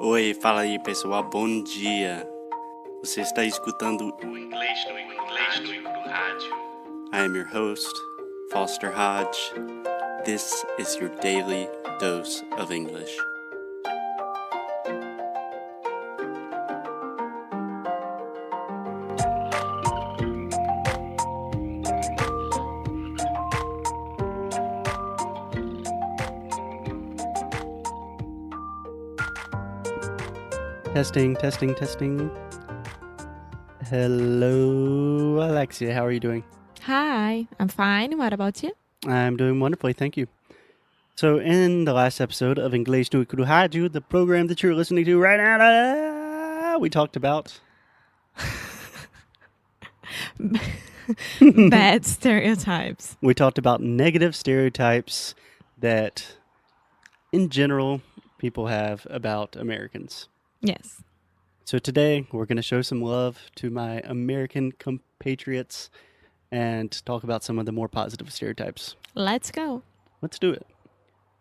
Oi, fala aí pessoal, bom dia. Você está escutando o Inglês no Rádio. I am your host, Foster Hodge. This is your daily dose of English. Testing. Hello, Alexia. How are you doing? Hi, I'm fine. What about you? I'm doing wonderfully, thank you. So, in the last episode of Inglês no Rádio, the program that you're listening to right now, we talked about Bad stereotypes. We talked about negative stereotypes that, in general, people have about Americans. Yes. So today, we're going to show some love to my American compatriots and talk about some of the more positive stereotypes. Let's go. Let's do it.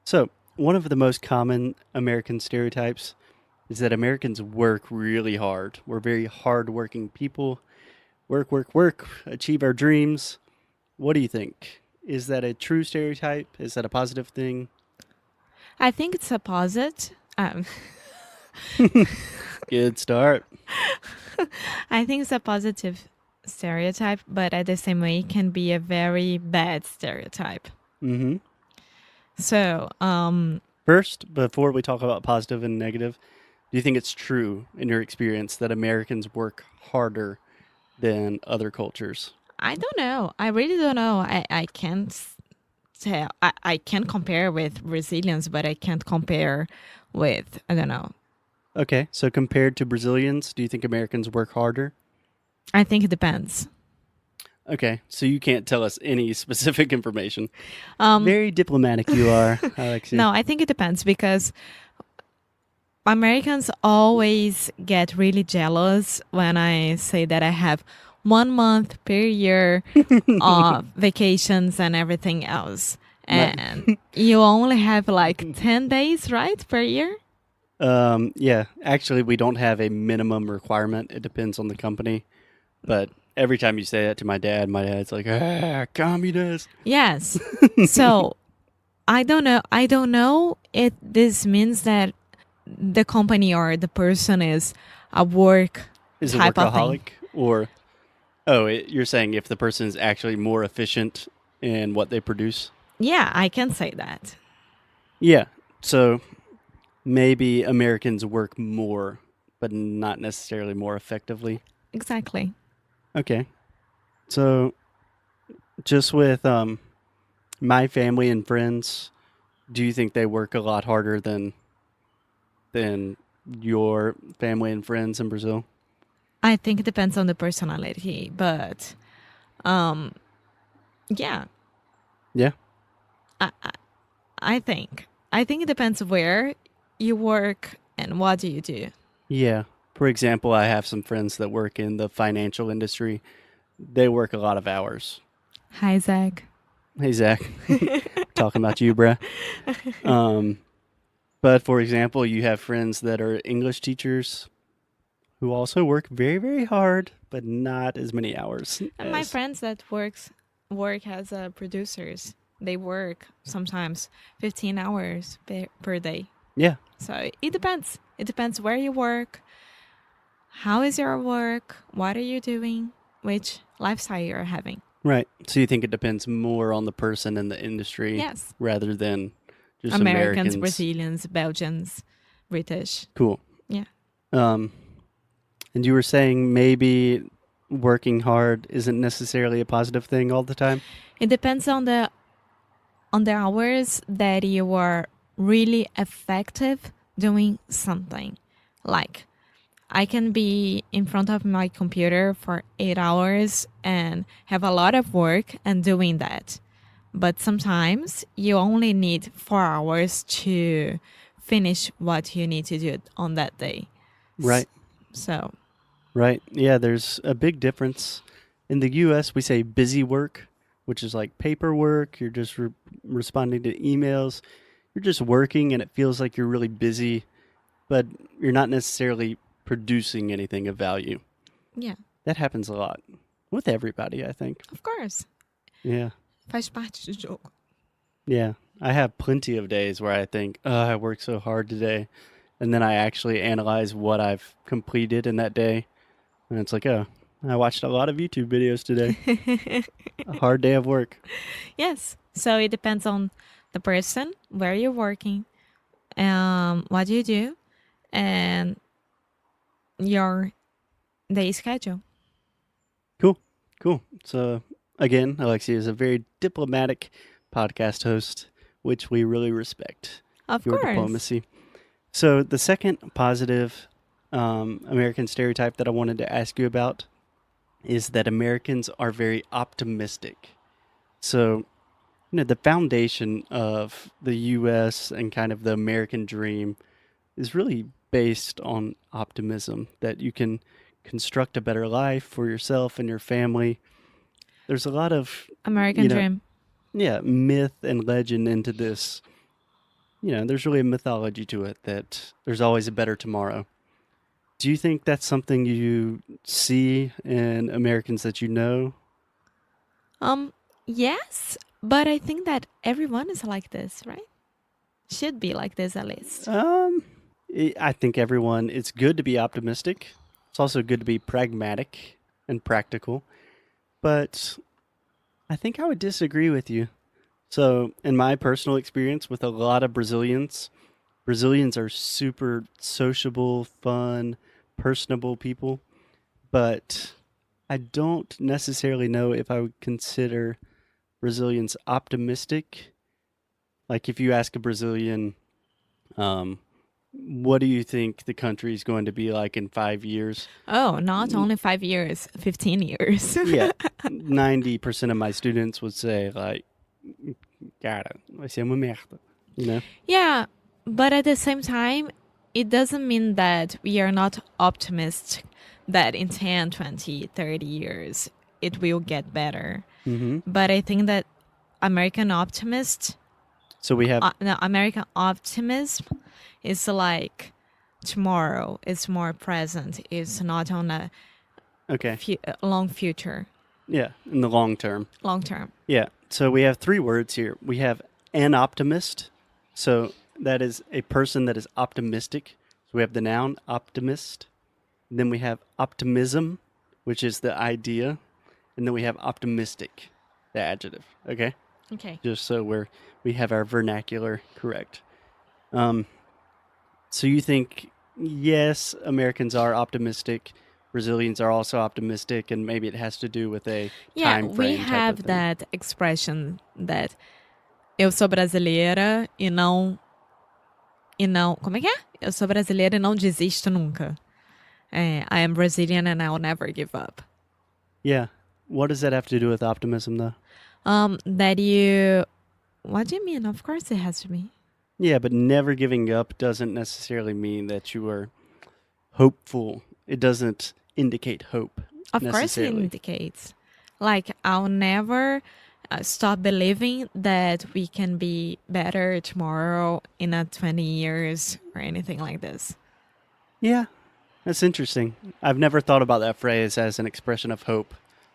So, one of the most common American stereotypes is that Americans work really hard. We're very hard-working people. Work, achieve our dreams. What do you think? Is that a true stereotype? Is that a positive thing? I think it's a positive. Good start. I think it's a positive stereotype, but at the same way, it can be a very bad stereotype. Mm-hmm. So, First, before we talk about positive and negative, do you think it's true in your experience that Americans work harder than other cultures? I don't know. I really don't know. I can't tell. I can compare with Brazilians, but I can't compare with, I don't know. Okay, so compared to Brazilians, do you think Americans work harder? I think it depends. Okay, so you can't tell us any specific information. Um, Very diplomatic you are, Alexia. No, I think it depends because Americans always get really jealous when I say that I have 1 month per year of vacations and everything else. And you only have like 10 days, right, per year? Yeah, actually, we don't have a minimum requirement. It depends on the company. But every time you say that to my dad's like, communist. Yes. So I don't know if this means that the company or the person is a work Is a type of thing. workaholic? Or, you're saying if the person is actually more efficient in what they produce? Yeah, I can say that. Yeah, so maybe Americans work more, but not necessarily more effectively. Exactly. Okay. So just with my family and friends, do you think they work a lot harder than your family and friends in Brazil? I think it depends on the personality, but yeah, Yeah. I think it depends where you work and what do you do. Yeah. For example, I have some friends that work in the financial industry. They work a lot of hours. Hi, Zach. Hey, Zach. Talking about you, bruh. But for example, you have friends that are English teachers who also work very, very hard, but not as many hours. And my friends that work as producers, they work sometimes 15 hours per day. Yeah. So it depends. It depends where you work, how is your work, what are you doing, which lifestyle you're having. Right. So you think it depends more on the person and the industry Yes. rather than just Americans, Americans. Brazilians, Belgians, British. Cool. Yeah. And you were saying maybe working hard isn't necessarily a positive thing all the time? It depends on the hours that you are really effective doing something. Like, I can be in front of my computer for 8 hours and have a lot of work and doing that. But sometimes you only need 4 hours to finish what you need to do on that day. Right. So. Right. Yeah, there's a big difference. In the U.S., we say busy work, which is like paperwork. You're just responding to emails. You're just working and it feels like you're really busy. but you're not necessarily producing anything of value. Yeah, That happens a lot with everybody, I think. of course. Yeah. Faz parte do jogo. Yeah. I have plenty of days where I think, oh, I worked so hard today. And then I actually analyze what I've completed in that day. And it's like, oh, I watched a lot of YouTube videos today. A hard day of work. Yes. So it depends on the person, where you're working, what you do, and your day schedule. Cool. So, again, Alexia is a very diplomatic podcast host, which we really respect. Of Your course. diplomacy. So, the second positive American stereotype that I wanted to ask you about is that Americans are very optimistic. So, the foundation of the U.S. and kind of the American dream is really based on optimism, that you can construct a better life for yourself and your family. There's a lot of, American dream. myth and legend into this. There's really a mythology to it that there's always a better tomorrow. Do you think that's something you see in Americans that you know? Yes, but I think that everyone is like this, right? Should be like this at least. I think everyone, it's good to be optimistic. It's also good to be pragmatic and practical. But I think I would disagree with you. So, in my personal experience with a lot of Brazilians are super sociable, fun, personable people. But I don't necessarily know if I would consider Brazilians optimistic. Like, if you ask a Brazilian, um, what do you think the country is going to be like in 5 years? Oh, not only 5 years, 15 years. Yeah, 90% of my students would say, like, cara, vai ser uma merda, Yeah, but at the same time, it doesn't mean that we are not optimistic that in 10, 20, 30 years it will get better. Mm-hmm. But I think that American optimist, So we have, no, American optimism is like tomorrow. It's more present. It's not on a okay, long future, yeah, in the long term. long term. Yeah, so we have three words here. We have an optimist. So that is a person that is optimistic. So we have the noun optimist. Then we have optimism, which is the idea. And then we have optimistic, the adjective. Okay? Okay. Just so we have our vernacular correct. So you think, yes, Americans are optimistic. Brazilians are also optimistic, and maybe it has to do with a Yeah, time we frame type of have thing. that expression that eu sou brasileira e não, como é que é? Eu sou brasileira e não desisto nunca. I am Brazilian and I will never give up. Yeah. What does that have to do with optimism, though? That you, what do you mean? Of course it has to be. Yeah, but never giving up doesn't necessarily mean that you are hopeful. It doesn't indicate hope. Of course it necessarily. indicates. Like, I'll never stop believing that we can be better tomorrow in 20 years or anything like this. Yeah, that's interesting. I've never thought about that phrase as an expression of hope.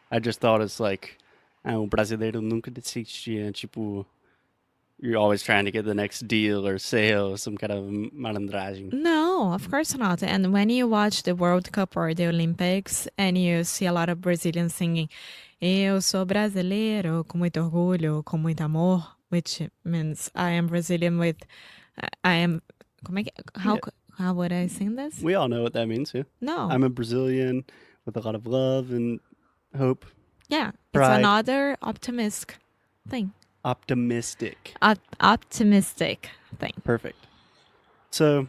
I just thought it's like, o brasileiro nunca desiste. Tipo, you're always trying to get the next deal or sale, some kind of malandragem. No, of course not. And when you watch the World Cup or the Olympics and you see a lot of Brazilians singing, eu sou brasileiro, com muito orgulho, com muito amor, which means I am Brazilian with, I am, como é que, how would I sing this? We all know what that means, yeah. No. I'm a Brazilian with a lot of love and hope. Yeah, Pride. it's another optimistic thing. Optimistic. Optimistic thing. Perfect. So,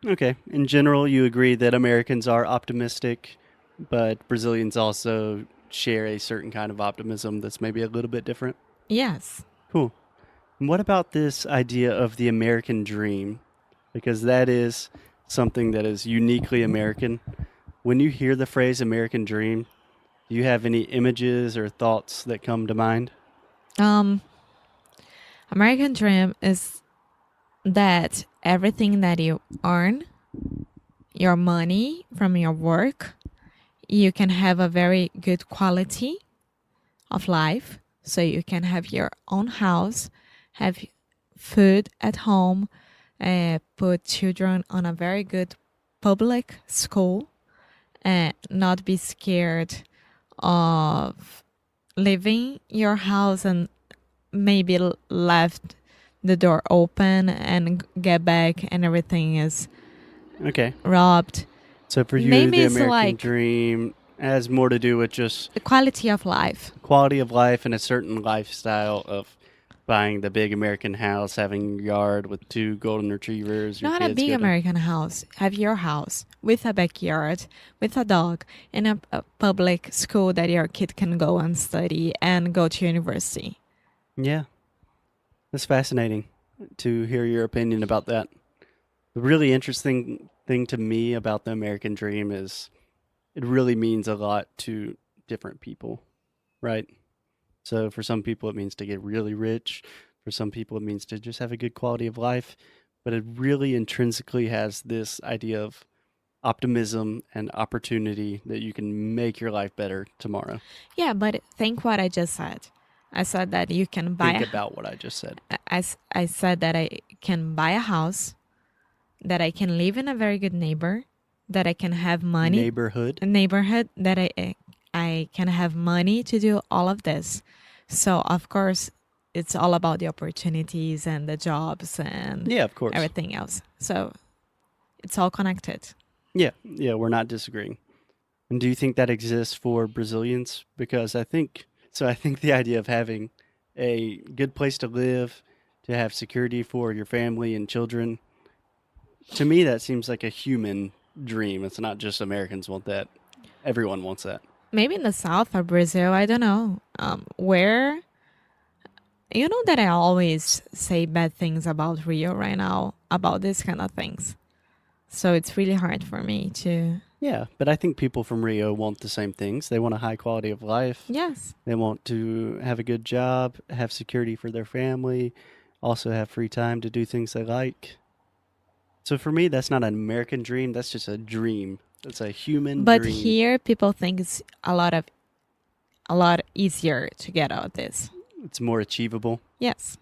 okay, in general, you agree that Americans are optimistic, but Brazilians also share a certain kind of optimism that's maybe a little bit different? Yes. Cool. And what about this idea of the American dream? Because that is something that is uniquely American. When you hear the phrase American dream, do you have any images or thoughts that come to mind? American dream is that everything that you earn, your money from your work, you can have a very good quality of life. So you can have your own house, have food at home, put children on a very good public school, and not be scared of leaving your house and maybe left the door open and get back and everything is Okay. robbed. So for you, Maybe the it's American like dream has more to do with just the quality of life. quality of life and a certain lifestyle of buying the big American house, having a yard with 2 golden retrievers. Your Not a kids big go to American house. Have your house with a backyard, with a dog, and a public school that your kid can go and study and go to university. Yeah, that's fascinating to hear your opinion about that. The really interesting thing to me about the American dream is it really means a lot to different people, right? So for some people, it means to get really rich. For some people, it means to just have a good quality of life. But it really intrinsically has this idea of optimism and opportunity that you can make your life better tomorrow. Yeah, but think what I just said. I said that you can buy Think about what I just said. I said that I can buy a house, that I can live in a very good that I can have money, Neighborhood. a neighborhood, that I can have money to do all of this. So of course, it's all about the opportunities and the jobs and Yeah, of course. everything else. So it's all connected. Yeah, we're not disagreeing. And do you think that exists for Brazilians? Because I think the idea of having a good place to live, to have security for your family and children, to me that seems like a human dream. It's not just Americans want that. Everyone wants that. Maybe in the south of Brazil, I don't know. Where you know that I always say bad things about Rio right now about these kind of things. So it's really hard for me to. Yeah, but I think people from Rio want the same things. They want a high quality of life. Yes. They want to have a good job, have security for their family, also have free time to do things they like. So for me, that's not an American dream. That's just a dream. It's a human But dream. here people think it's a lot easier to get out of this. It's more achievable. Yes.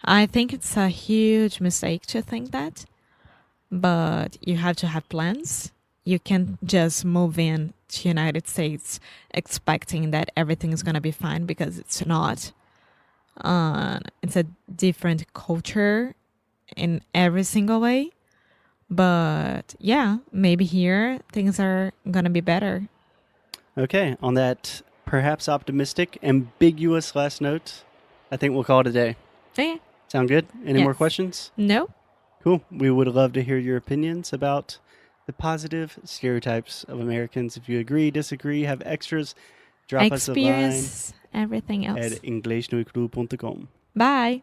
I think it's a huge mistake to think that. But you have to have plans. You can't just move in to United States expecting that everything is going to be fine because it's not. It's a different culture in every single way. But yeah, maybe here things are going to be better. Okay, on that perhaps optimistic, ambiguous last note, I think we'll call it a day. Okay. Sound good? Any more Yes. questions? No? Cool. We would love to hear your opinions about the positive stereotypes of Americans. If you agree, disagree, have extras, drop us a line Experience everything else. at inglesnoicru.com. Bye.